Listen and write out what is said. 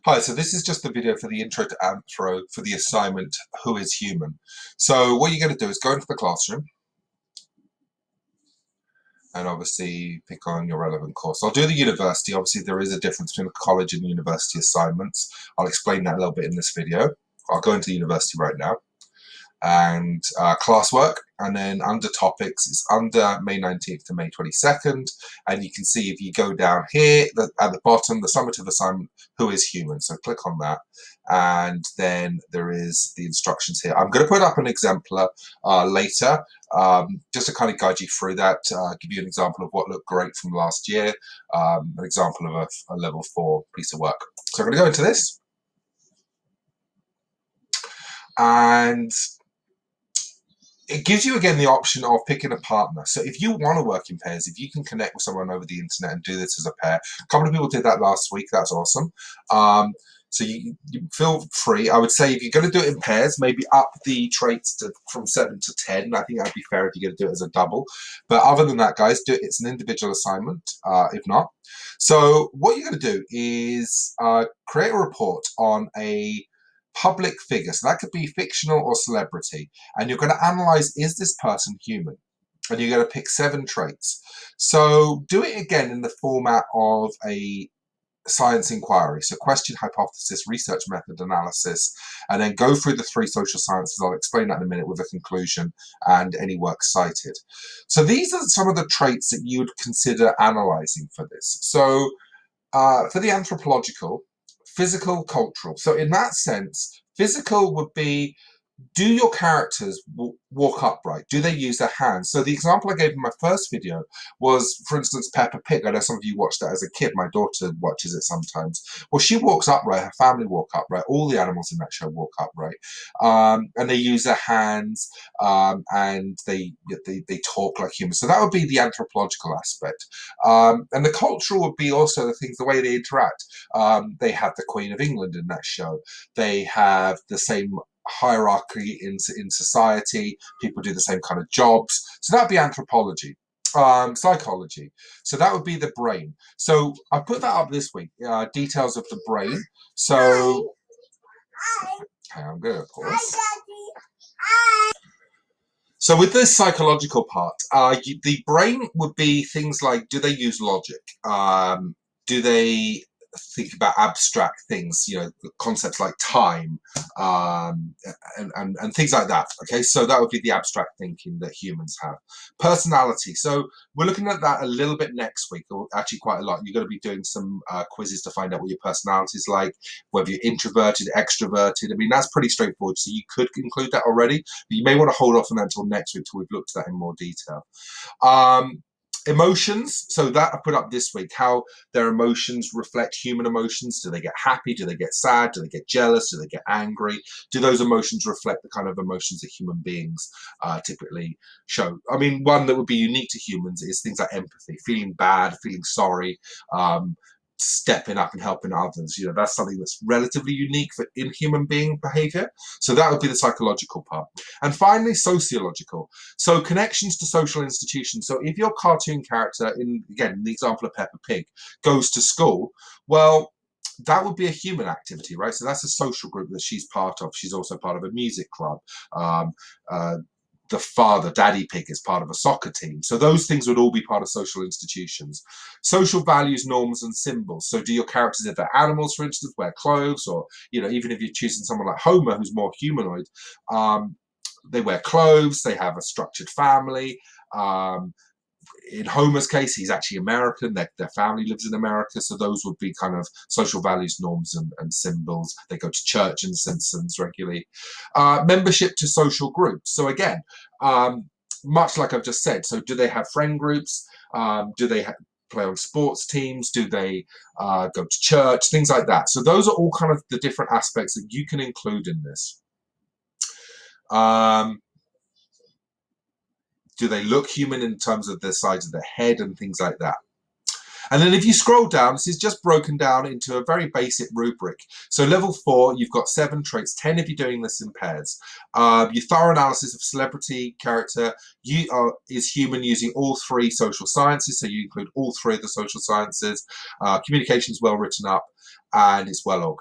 Hi, so this is just the video for the intro to Anthro for the assignment, Who is Human? So what you're going to do is go into the classroom and obviously pick on your relevant course. I'll do the university. Obviously, there is a difference between a college and university assignments. I'll explain that a little bit in this video. I'll go into the university right now. And classwork, and then under topics, it's under May 19th to May 22nd, and you can see if you go down here at the bottom, the summative assignment, Who is Human? So click on that, and then there is the instructions here. I'm going to put up an exemplar later, just to kind of guide you through that, give you an example of what looked great from last year, an example of a level 4 piece of work. So I'm going to go into this, and it gives you again the option of picking a partner. So if you want to work in pairs, if you can connect with someone over the internet and do this as a pair, a couple of people did that last week. That's awesome. So you feel free. I would say if you're going to do it in pairs, maybe up the traits from 7 to 10. I think that'd be fair if you're going to do it as a double. But other than that, guys, it's an individual assignment, if not. So what you're going to do is create a report on a public figure. So that could be fictional or celebrity. And you're going to analyze, is this person human? And you're going to pick 7 traits. So do it again in the format of a science inquiry. So question, hypothesis, research method, analysis, and then go through the 3 social sciences. I'll explain that in a minute with a conclusion and any work cited. So these are some of the traits that you would consider analyzing for this. So for the anthropological, physical, cultural. So in that sense, physical would be, do your characters walk upright? Do they use their hands? So the example I gave in my first video was, for instance, Peppa Pig. I know some of you watched that as a kid. My daughter watches it sometimes. Well, she walks upright. Her family walk upright. All the animals in that show walk upright. And they use their hands, and they talk like humans. So that would be the anthropological aspect. And the cultural would be also the things, the way they interact. They have the Queen of England in that show. They have the same hierarchy in society. People do the same kind of jobs. So that would be anthropology. Psychology. So that would be the brain. So I put that up this week, details of the brain. So I'm going to pause. So with this psychological part, the brain would be things like, do they use logic? Do they think about abstract things, concepts like time, and things like that. Okay, so that would be the abstract thinking that humans have. Personality. So we're looking at that a little bit next week, or actually quite a lot. You're going to be doing some quizzes to find out what your personality is like, whether you're introverted, extroverted. I mean, that's pretty straightforward. So you could include that already, but you may want to hold off on that until next week till we've looked at that in more detail. Emotions, so that I put up this week, how their emotions reflect human emotions. Do they get happy? Do they get sad? Do they get jealous? Do they get angry? Do those emotions reflect the kind of emotions that human beings typically show? I mean, one that would be unique to humans is things like empathy, feeling bad, feeling sorry, stepping up and helping others. That's something that's relatively unique in human being behavior. So that would be the psychological part. And finally, sociological. So connections to social institutions. So if your cartoon character, in the example of Peppa Pig, goes to school, well, that would be a human activity, right? So that's a social group that she's part of. She's also part of a music club. The father, Daddy Pig, is part of a soccer team. So those things would all be part of social institutions. Social values, norms, and symbols. So do your characters, if they're animals, for instance, wear clothes? Or, even if you're choosing someone like Homer, who's more humanoid, they wear clothes, they have a structured family. In Homer's case, he's actually American. Their family lives in America. So those would be kind of social values, norms, and symbols. They go to church in The Simpsons regularly. Membership to social groups. So again, much like I've just said, so do they have friend groups? Do they play on sports teams? Do they go to church? Things like that. So those are all kind of the different aspects that you can include in this. Do they look human in terms of the size of their head and things like that? And then if you scroll down, this is just broken down into a very basic rubric. So level 4, you've got 7 traits, 10 if you're doing this in pairs. Your thorough analysis of celebrity character is human using all 3 social sciences. So you include all 3 of the social sciences. Communication is well written up and it's well organized.